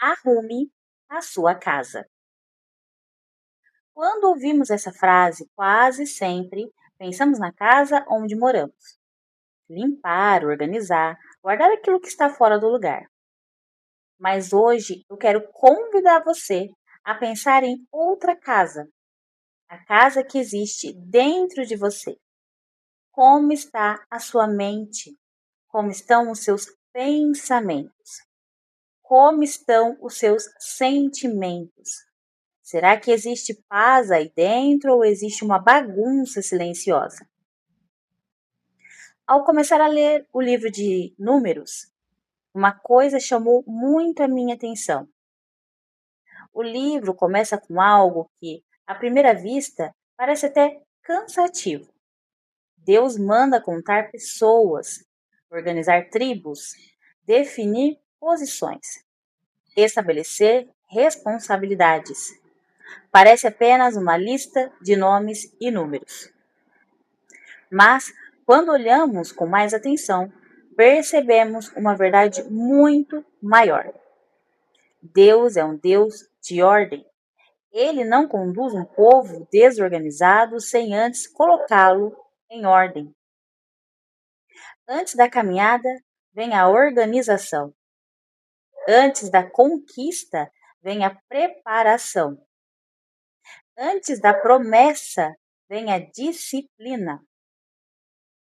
arrume a sua casa. Quando ouvimos essa frase, quase sempre pensamos na casa onde moramos. Limpar, organizar, guardar aquilo que está fora do lugar. Mas hoje eu quero convidar você a pensar em outra casa, a casa que existe dentro de você. Como está a sua mente? Como estão os seus pensamentos? Como estão os seus sentimentos? Será que existe paz aí dentro ou existe uma bagunça silenciosa? Ao começar a ler o livro de Números, uma coisa chamou muito a minha atenção. O livro começa com algo que, à primeira vista, parece até cansativo. Deus manda contar pessoas, organizar tribos, definir posições, estabelecer responsabilidades. Parece apenas uma lista de nomes e números. Mas, quando olhamos com mais atenção, percebemos uma verdade muito maior. Deus é um Deus de ordem. Ele não conduz um povo desorganizado sem antes colocá-lo em ordem. Antes da caminhada, vem a organização. Antes da conquista, vem a preparação. Antes da promessa, vem a disciplina.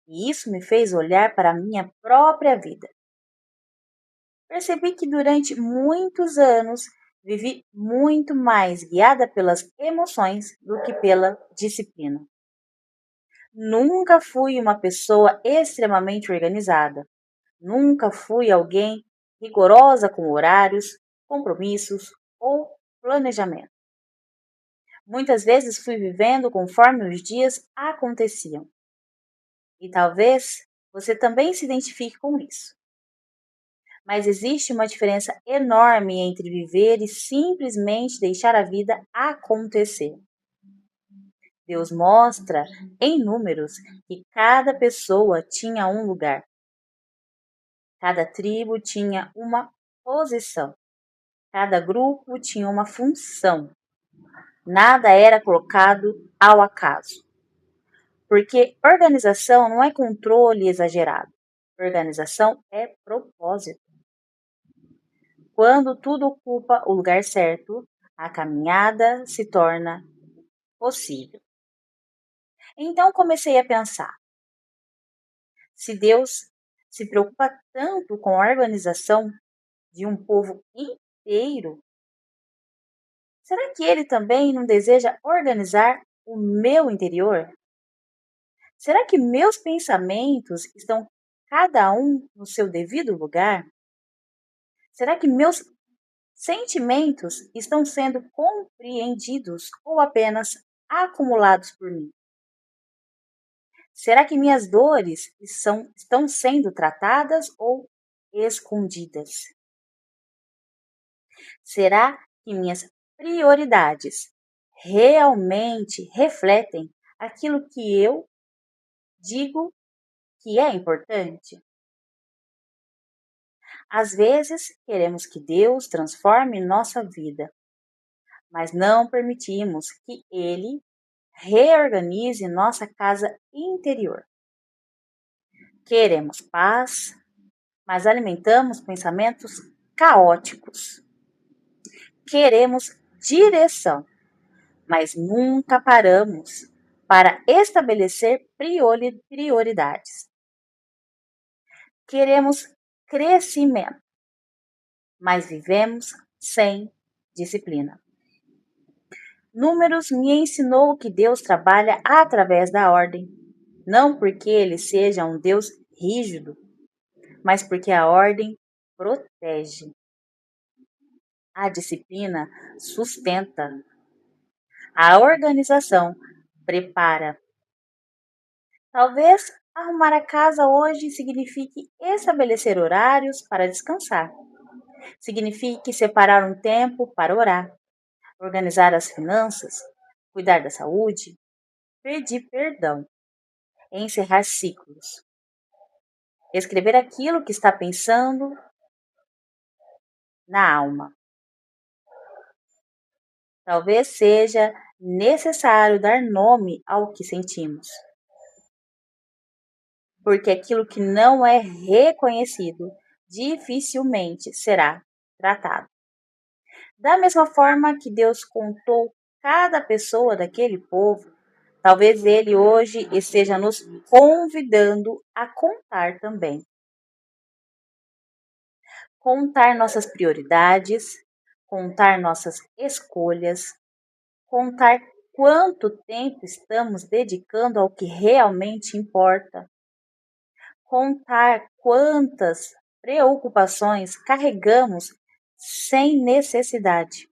E isso me fez olhar para a minha própria vida. Percebi que durante muitos anos vivi muito mais guiada pelas emoções do que pela disciplina. Nunca fui uma pessoa extremamente organizada. Nunca fui alguém rigorosa com horários, compromissos ou planejamento. Muitas vezes fui vivendo conforme os dias aconteciam. E talvez você também se identifique com isso. Mas existe uma diferença enorme entre viver e simplesmente deixar a vida acontecer. Deus mostra em números que cada pessoa tinha um lugar. Cada tribo tinha uma posição. Cada grupo tinha uma função. Nada era colocado ao acaso. Porque organização não é controle exagerado. Organização é propósito. Quando tudo ocupa o lugar certo, a caminhada se torna possível. Então comecei a pensar: se Deus se preocupa tanto com a organização de um povo inteiro, será que Ele também não deseja organizar o meu interior? Será que meus pensamentos estão cada um no seu devido lugar? Será que meus sentimentos estão sendo compreendidos ou apenas acumulados por mim? Será que minhas dores estão sendo tratadas ou escondidas? Será que minhas prioridades realmente refletem aquilo que eu digo que é importante? Às vezes, queremos que Deus transforme nossa vida, mas não permitimos que Ele reorganize nossa casa interior. Queremos paz, mas alimentamos pensamentos caóticos. Queremos direção, mas nunca paramos para estabelecer prioridades. Queremos crescimento, mas vivemos sem disciplina. Números me ensinou que Deus trabalha através da ordem, não porque Ele seja um Deus rígido, mas porque a ordem protege. A disciplina sustenta. A organização prepara. Talvez arrumar a casa hoje signifique estabelecer horários para descansar. Signifique separar um tempo para orar, organizar as finanças, cuidar da saúde, pedir perdão, encerrar ciclos, escrever aquilo que está pensando na alma. Talvez seja necessário dar nome ao que sentimos, porque aquilo que não é reconhecido dificilmente será tratado. Da mesma forma que Deus contou cada pessoa daquele povo, talvez Ele hoje esteja nos convidando a contar também. Contar nossas prioridades, contar nossas escolhas, contar quanto tempo estamos dedicando ao que realmente importa, contar quantas preocupações carregamos sem necessidade,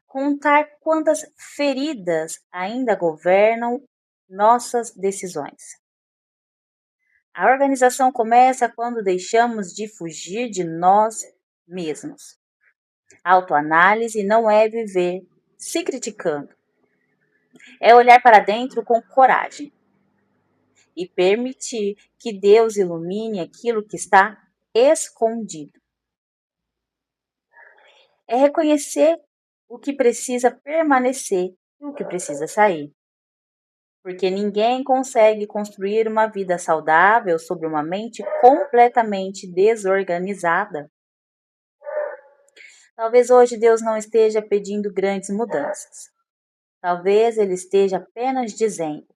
contar quantas feridas ainda governam nossas decisões. A organização começa quando deixamos de fugir de nós mesmos. Autoanálise não é viver se criticando, é olhar para dentro com coragem e permitir que Deus ilumine aquilo que está escondido. É reconhecer o que precisa permanecer e o que precisa sair. Porque ninguém consegue construir uma vida saudável sobre uma mente completamente desorganizada. Talvez hoje Deus não esteja pedindo grandes mudanças. Talvez Ele esteja apenas dizendo: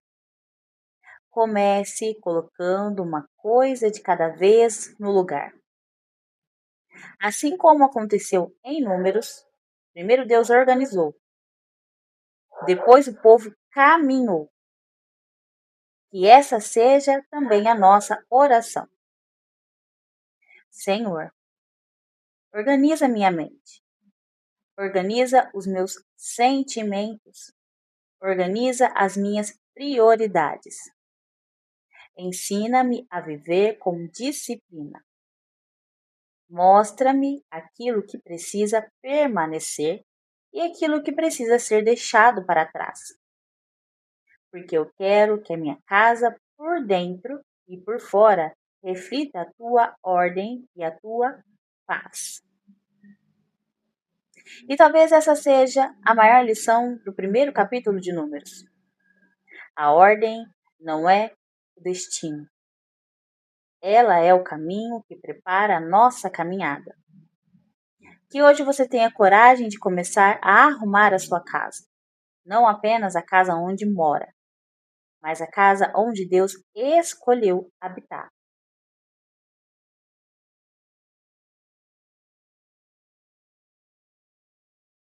comece colocando uma coisa de cada vez no lugar. Assim como aconteceu em Números, primeiro Deus organizou, depois o povo caminhou. Que essa seja também a nossa oração. Senhor, organiza minha mente, organiza os meus sentimentos, organiza as minhas prioridades. Ensina-me a viver com disciplina. Mostra-me aquilo que precisa permanecer e aquilo que precisa ser deixado para trás. Porque eu quero que a minha casa, por dentro e por fora, reflita a tua ordem e a tua paz. E talvez essa seja a maior lição do primeiro capítulo de Números. A ordem não é o destino. Ela é o caminho que prepara a nossa caminhada. Que hoje você tenha coragem de começar a arrumar a sua casa. Não apenas a casa onde mora, mas a casa onde Deus escolheu habitar.